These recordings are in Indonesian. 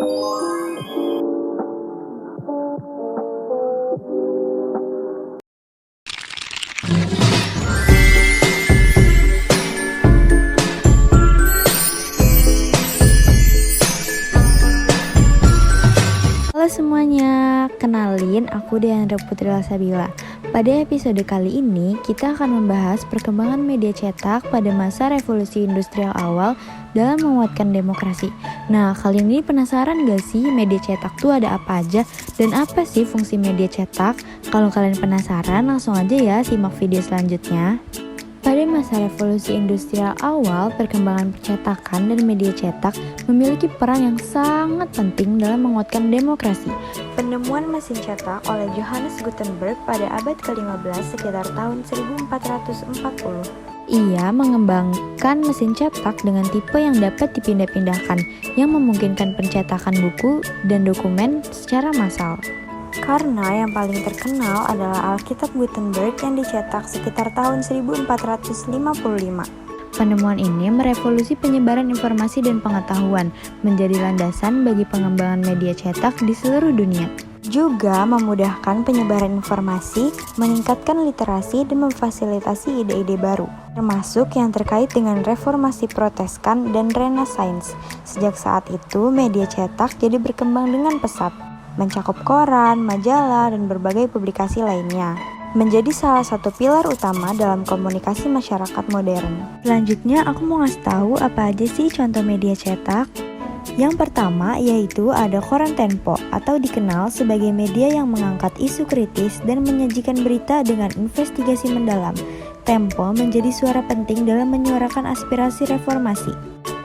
Halo semuanya, kenalin aku Deandra Putri Lasabila. Pada episode kali ini, kita akan membahas perkembangan media cetak pada masa revolusi industrial awal dalam menguatkan demokrasi. Nah, kalian ini penasaran gak sih media cetak tuh ada apa aja dan apa sih fungsi media cetak? Kalau kalian penasaran, langsung aja ya simak video selanjutnya. Pada masa revolusi industrial awal, perkembangan percetakan dan media cetak memiliki peran yang sangat penting dalam menguatkan demokrasi. Penemuan mesin cetak oleh Johannes Gutenberg pada abad ke-15 sekitar tahun 1440. Ia mengembangkan mesin cetak dengan tipe yang dapat dipindah-pindahkan, yang memungkinkan pencetakan buku dan dokumen secara massal. Karena yang paling terkenal adalah Alkitab Gutenberg yang dicetak sekitar tahun 1455. Penemuan ini merevolusi penyebaran informasi dan pengetahuan, menjadi landasan bagi pengembangan media cetak di seluruh dunia. Juga memudahkan penyebaran informasi, meningkatkan literasi, dan memfasilitasi ide-ide baru, termasuk yang terkait dengan reformasi Protestan dan Renaissance. Sejak saat itu, media cetak jadi berkembang dengan pesat, mencakup koran, majalah, dan berbagai publikasi lainnya, menjadi salah satu pilar utama dalam komunikasi masyarakat modern. Selanjutnya, aku mau ngasih tahu apa aja sih contoh media cetak. Yang pertama yaitu ada koran Tempo, atau dikenal sebagai media yang mengangkat isu kritis dan menyajikan berita dengan investigasi mendalam. Tempo menjadi suara penting dalam menyuarakan aspirasi reformasi.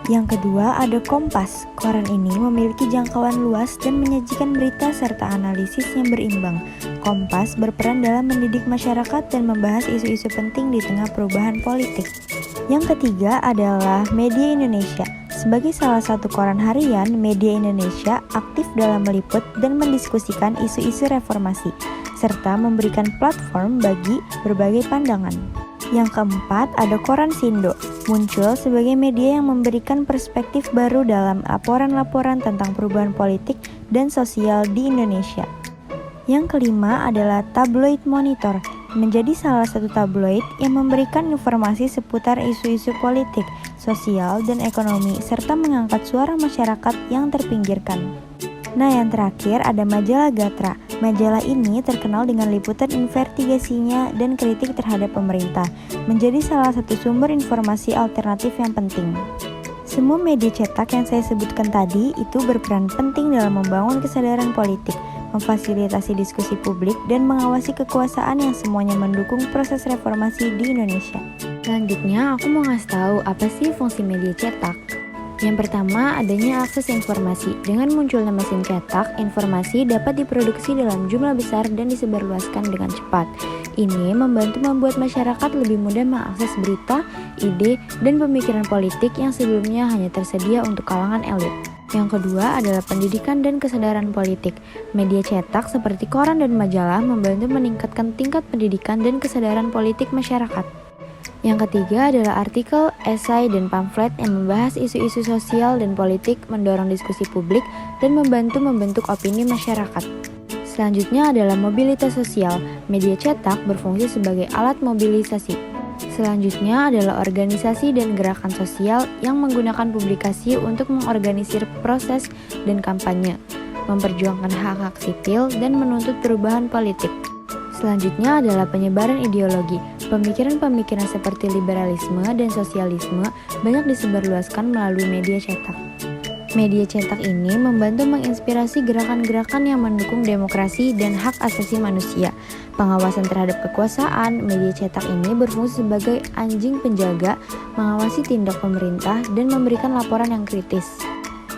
Yang kedua ada Kompas. Koran ini memiliki jangkauan luas dan menyajikan berita serta analisis yang berimbang. Kompas berperan dalam mendidik masyarakat dan membahas isu-isu penting di tengah perubahan politik. Yang ketiga adalah Media Indonesia. Sebagai salah satu koran harian, Media Indonesia aktif dalam meliput dan mendiskusikan isu-isu reformasi, serta memberikan platform bagi berbagai pandangan. Yang keempat ada koran Sindo, muncul sebagai media yang memberikan perspektif baru dalam laporan-laporan tentang perubahan politik dan sosial di Indonesia. Yang kelima adalah tabloid Monitor, menjadi salah satu tabloid yang memberikan informasi seputar isu-isu politik, sosial, dan ekonomi, serta mengangkat suara masyarakat yang terpinggirkan. Nah, yang terakhir ada majalah Gatra. Majalah ini terkenal dengan liputan investigasinya dan kritik terhadap pemerintah, menjadi salah satu sumber informasi alternatif yang penting. Semua media cetak yang saya sebutkan tadi itu berperan penting dalam membangun kesadaran politik, memfasilitasi diskusi publik, dan mengawasi kekuasaan yang semuanya mendukung proses reformasi di Indonesia. Selanjutnya, aku mau ngasih tahu apa sih fungsi media cetak. Yang pertama, adanya akses informasi. Dengan munculnya mesin cetak, informasi dapat diproduksi dalam jumlah besar dan disebarluaskan dengan cepat. Ini membantu membuat masyarakat lebih mudah mengakses berita, ide, dan pemikiran politik yang sebelumnya hanya tersedia untuk kalangan elit. Yang kedua adalah pendidikan dan kesadaran politik. Media cetak seperti koran dan majalah membantu meningkatkan tingkat pendidikan dan kesadaran politik masyarakat. Yang ketiga adalah artikel, esai, dan pamflet yang membahas isu-isu sosial dan politik, mendorong diskusi publik, dan membantu membentuk opini masyarakat. Selanjutnya adalah mobilitas sosial. Media cetak berfungsi sebagai alat mobilisasi. Selanjutnya adalah organisasi dan gerakan sosial yang menggunakan publikasi untuk mengorganisir proses dan kampanye, memperjuangkan hak-hak sipil, dan menuntut perubahan politik. Selanjutnya adalah penyebaran ideologi. Pemikiran-pemikiran seperti liberalisme dan sosialisme banyak disebarluaskan melalui media cetak. Media cetak ini membantu menginspirasi gerakan-gerakan yang mendukung demokrasi dan hak asasi manusia. Pengawasan terhadap kekuasaan, media cetak ini berfungsi sebagai anjing penjaga, mengawasi tindak pemerintah, dan memberikan laporan yang kritis.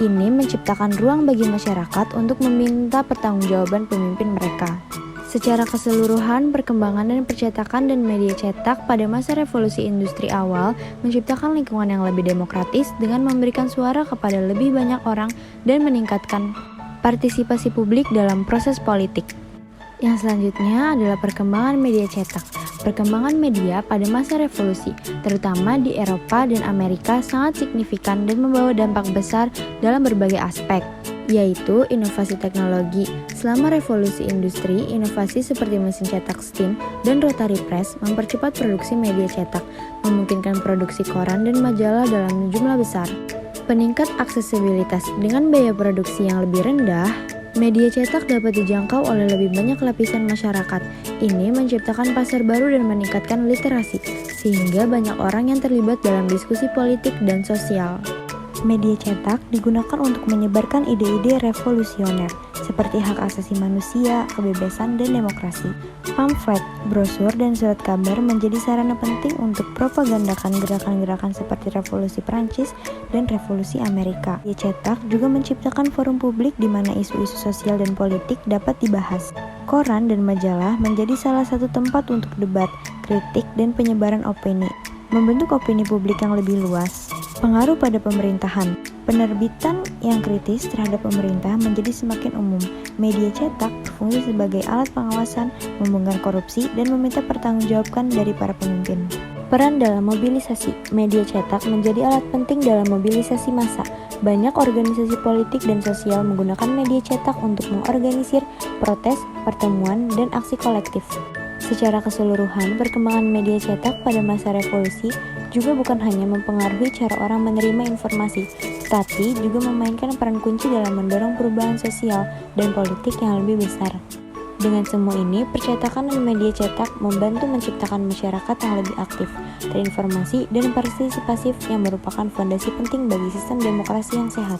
Ini menciptakan ruang bagi masyarakat untuk meminta pertanggungjawaban pemimpin mereka. Secara keseluruhan, perkembangan dan percetakan dan media cetak pada masa revolusi industri awal menciptakan lingkungan yang lebih demokratis dengan memberikan suara kepada lebih banyak orang dan meningkatkan partisipasi publik dalam proses politik. Yang selanjutnya adalah perkembangan media cetak. Perkembangan media pada masa revolusi, terutama di Eropa dan Amerika, sangat signifikan dan membawa dampak besar dalam berbagai aspek. yaitu inovasi teknologi. Selama revolusi industri, inovasi seperti mesin cetak steam dan rotary press mempercepat produksi media cetak, memungkinkan produksi koran dan majalah dalam jumlah besar. Peningkat aksesibilitas dengan biaya produksi yang lebih rendah, media cetak dapat dijangkau oleh lebih banyak lapisan masyarakat. Ini menciptakan pasar baru dan meningkatkan literasi, sehingga banyak orang yang terlibat dalam diskusi politik dan sosial. Media cetak digunakan untuk menyebarkan ide-ide revolusioner seperti hak asasi manusia, kebebasan, dan demokrasi. Pamflet, brosur, dan surat kabar menjadi sarana penting untuk propagandakan gerakan-gerakan seperti revolusi Prancis dan revolusi Amerika. Media cetak juga menciptakan forum publik di mana isu-isu sosial dan politik dapat dibahas. Koran dan majalah menjadi salah satu tempat untuk debat, kritik, dan penyebaran opini, membentuk opini publik yang lebih luas. Pengaruh pada pemerintahan. Penerbitan yang kritis terhadap pemerintah menjadi semakin umum. Media cetak berfungsi sebagai alat pengawasan, membongkar korupsi, dan meminta pertanggungjawaban dari para pemimpin. Peran dalam mobilisasi. Media cetak menjadi alat penting dalam mobilisasi massa. Banyak organisasi politik dan sosial menggunakan media cetak untuk mengorganisir protes, pertemuan, dan aksi kolektif. Secara keseluruhan, perkembangan media cetak pada masa revolusi juga bukan hanya mempengaruhi cara orang menerima informasi, tetapi juga memainkan peran kunci dalam mendorong perubahan sosial dan politik yang lebih besar. Dengan semua ini, percetakan dan media cetak membantu menciptakan masyarakat yang lebih aktif, terinformasi, dan partisipasif yang merupakan fondasi penting bagi sistem demokrasi yang sehat.